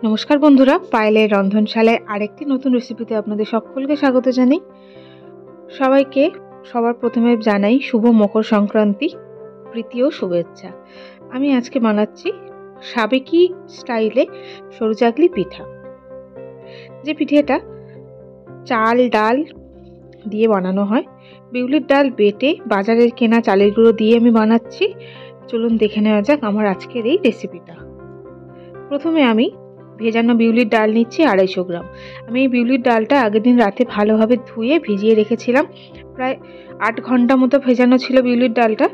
নমস্কার বন্ধুরা, পায়েলের রন্ধনশালায় আরেকটি নতুন রেসিপিতে আপনাদের সকলকে স্বাগত জানাই। সবাইকে সবার প্রথমে জানাই শুভ মকর সংক্রান্তি প্রীতি ও শুভেচ্ছা। আমি আজকে বানাচ্ছি সাবেকি স্টাইলে সরু চাকলি পিঠা। যে পিঠেটা চাল ডাল দিয়ে বানানো হয়, বিউলির ডাল বেটে বাজারের কেনা চালের গুঁড়ো দিয়ে আমি বানাচ্ছি। চলুন দেখে নেওয়া যাক আমার আজকের এই রেসিপিটা। প্রথমে আমি ভেজানো বিউলির ডাল নিচ্ছি 250 গ্রাম। আমি এই বিউলির ডালটা আগের দিন রাতে ভালোভাবে ধুয়ে ভিজিয়ে রেখেছিলাম। প্রায় 8 ঘন্টা মতো ভেজানো ছিল বিউলির ডালটা।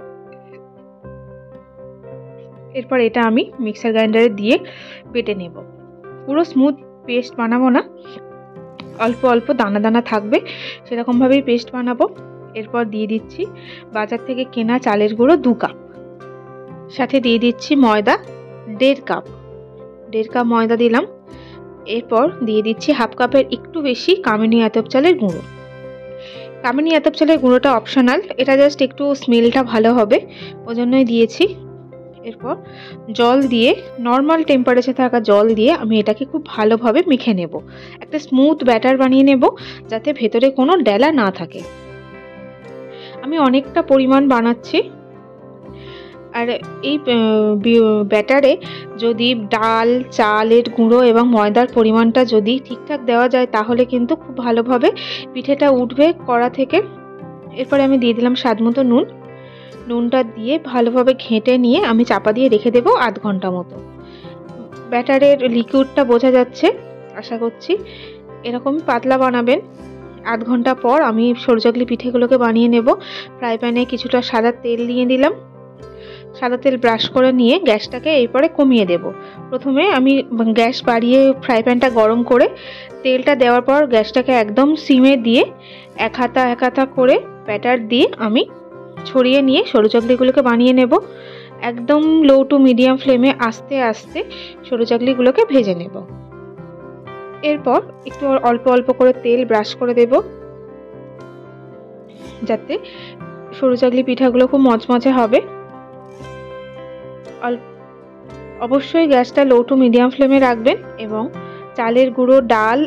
এরপর এটা আমি মিক্সার গ্রাইন্ডারে দিয়ে বেটে নেব। পুরো স্মুথ পেস্ট বানাবো না, অল্প অল্প দানা দানা থাকবে সেরকমভাবেই পেস্ট বানাবো। এরপর দিয়ে দিচ্ছি বাজার থেকে কেনা চালের গুঁড়ো 2 কাপ, সাথে দিয়ে দিচ্ছি ময়দা 1.5 কাপ। 1.5 কাপ ময়দা দিলাম। এরপর দিয়ে দিচ্ছি হাফ কাপের একটু বেশি কামিনী আতপ চালের গুঁড়ো। কামিনী আতপ চালের গুঁড়োটা অপশনাল, এটা জাস্ট একটু স্মেলটা ভালো হবে ওজন্যই দিয়েছি। এরপর জল দিয়ে, নর্মাল টেম্পারেচারে থাকা জল দিয়ে আমি এটাকে খুব ভালোভাবে মেখে নেব। একটা স্মুথ ব্যাটার বানিয়ে নেব যাতে ভেতরে কোনো ডেলা না থাকে। আমি অনেকটা পরিমাণ বানাচ্ছি, আর এই ব্যাটারে যদি ডাল চালের গুঁড়ো এবং ময়দার পরিমাণটা যদি ঠিকঠাক দেওয়া যায় তাহলে কিন্তু খুব ভালোভাবে পিঠেটা উঠবে কড়া থেকে। এরপরে আমি দিয়ে দিলাম স্বাদ মতো নুন। নুনটা দিয়ে ভালোভাবে ঘেঁটে নিয়ে আমি চাপা দিয়ে রেখে দেবো আধ ঘন্টা মতো। ব্যাটারের লিকুইডটা বোঝা যাচ্ছে, আশা করছি এরকমই পাতলা বানাবেন। আধ ঘন্টা পর আমি সরু চাকলি পিঠেগুলোকে বানিয়ে নেব। ফ্রাই প্যানে কিছুটা সাদা তেল দিয়ে দিলাম। সাদা তেল ব্রাশ করে নিয়ে গ্যাসটাকে এরপরে কমিয়ে দেব। প্রথমে আমি গ্যাস বাড়িয়ে ফ্রাই প্যানটা গরম করে তেলটা দেওয়ার পর গ্যাসটাকে একদম সিমে দিয়ে এক হাতা করে ব্যাটার দিয়ে আমি ছড়িয়ে নিয়ে সরু চাকলিগুলোকে বানিয়ে নেব। একদম লো টু মিডিয়াম ফ্লেমে আস্তে আস্তে সরু চাকলিগুলোকে ভেজে নেব। এরপর একটু অল্প অল্প করে তেল ব্রাশ করে দেব যাতে সরু চাকলি পিঠাগুলো খুব মচমচে হবে। অবশ্যই গ্যাসটা লো টু মিডিয়াম ফ্লেমে রাখবেন এবং চালের গুঁড়ো ডাল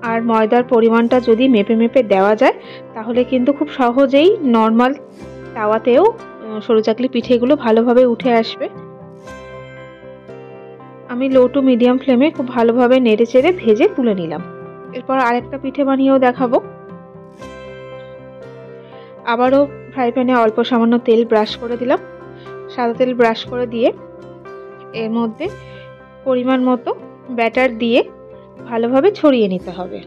আর ময়দার পরিমাণটা যদি মেপে মেপে দেওয়া যায় তাহলে কিন্তু খুব সহজেই নর্মাল তাওয়াতেও সরু চাকলি পিঠেগুলো ভালোভাবে উঠে আসবে। আমি লো টু মিডিয়াম ফ্লেমে খুব ভালোভাবে নেড়ে চেড়ে ভেজে তুলে নিলাম। এরপর আরেকটা পিঠে বানিয়েও দেখাবো। আবারও ফ্রাই প্যানে অল্প সামান্য তেল ব্রাশ করে দিলাম। সাদা তেল ব্রাশ করে দিয়ে এর মধ্যে পরিমাণ মতো ব্যাটার দিয়ে ভালোভাবে ছড়িয়ে নিতে হবে।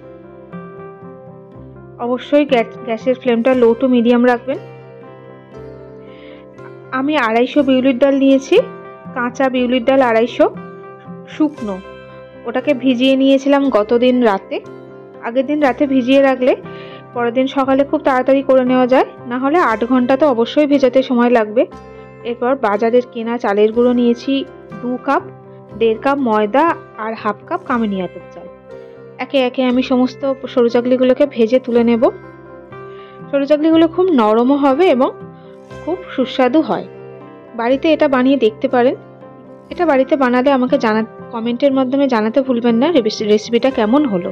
অবশ্যই গ্যাসের ফ্লেমটা লো টু মিডিয়াম রাখবেন। আমি 250 বিউলির ডাল নিয়েছি, কাঁচা বিউলির ডাল 250, শুকনো। ওটাকে ভিজিয়ে নিয়েছিলাম গতদিন রাতে। আগের দিন রাতে ভিজিয়ে রাখলে পরের দিন সকালে খুব তাড়াতাড়ি করে নেওয়া যায়, না হলে 8 ঘন্টা তো অবশ্যই ভেজাতে সময় লাগবে। এরপর বাজারের কেনা চালের গুঁড়ো নিয়েছি 2 কাপ, 1.5 কাপ ময়দা আর হাফ কাপ কামিনী আতপ চাল। একে একে আমি সমস্ত সরু চাকলিগুলোকে ভেজে তুলে নেব। সরু চাকলিগুলো খুব নরমও হবে এবং খুব সুস্বাদু হয়। বাড়িতে এটা বানিয়ে দেখতে পারেন। এটা বাড়িতে বানালে আমাকে কমেন্টের মাধ্যমে জানাতে ভুলবেন না রেসিপিটা কেমন হলো।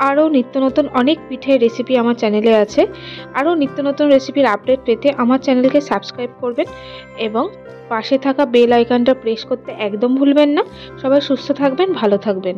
আরও নিত্য নতুন অনেক পিঠের রেসিপি আমার চ্যানেলে আছে। আরও নিত্য নতুন রেসিপির আপডেট পেতে আমার চ্যানেলকে সাবস্ক্রাইব করবেন এবং পাশে থাকা বেল আইকনটা প্রেস করতে একদম ভুলবেন না। সবাই সুস্থ থাকবেন, ভালো থাকবেন।